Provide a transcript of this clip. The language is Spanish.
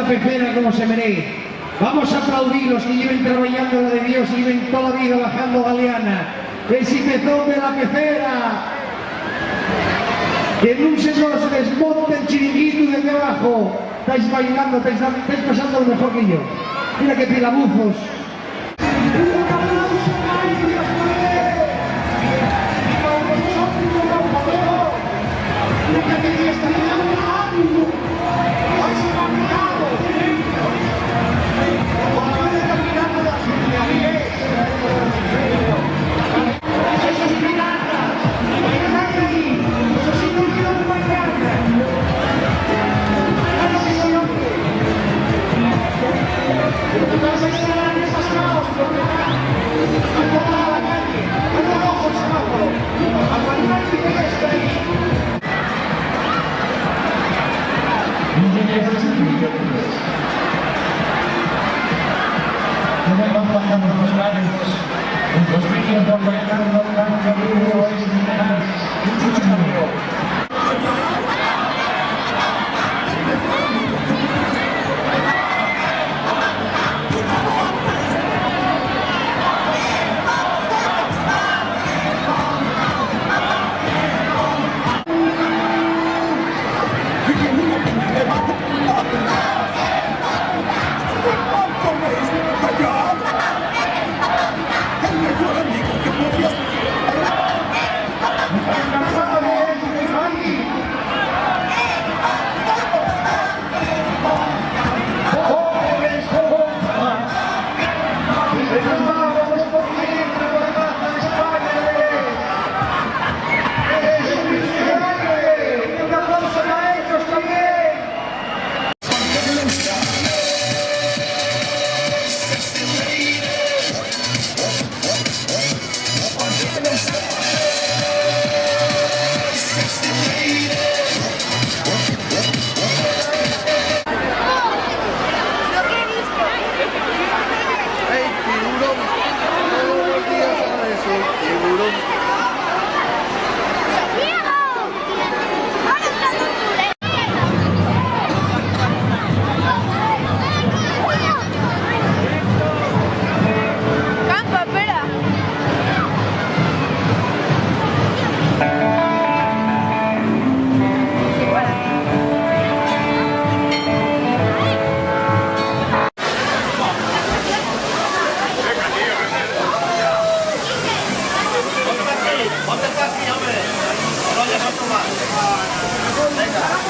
la pecera como se merece. Vamos a aplaudir los que lleven trabajando la de Dios y lleven toda la vida bajando galeana. El sipezón de la pecera. Que no se nos desmonte el chiringuito de debajo. Estáis bailando, estáis pasando lo mejor que yo. Mira qué pilabuzos. Venga.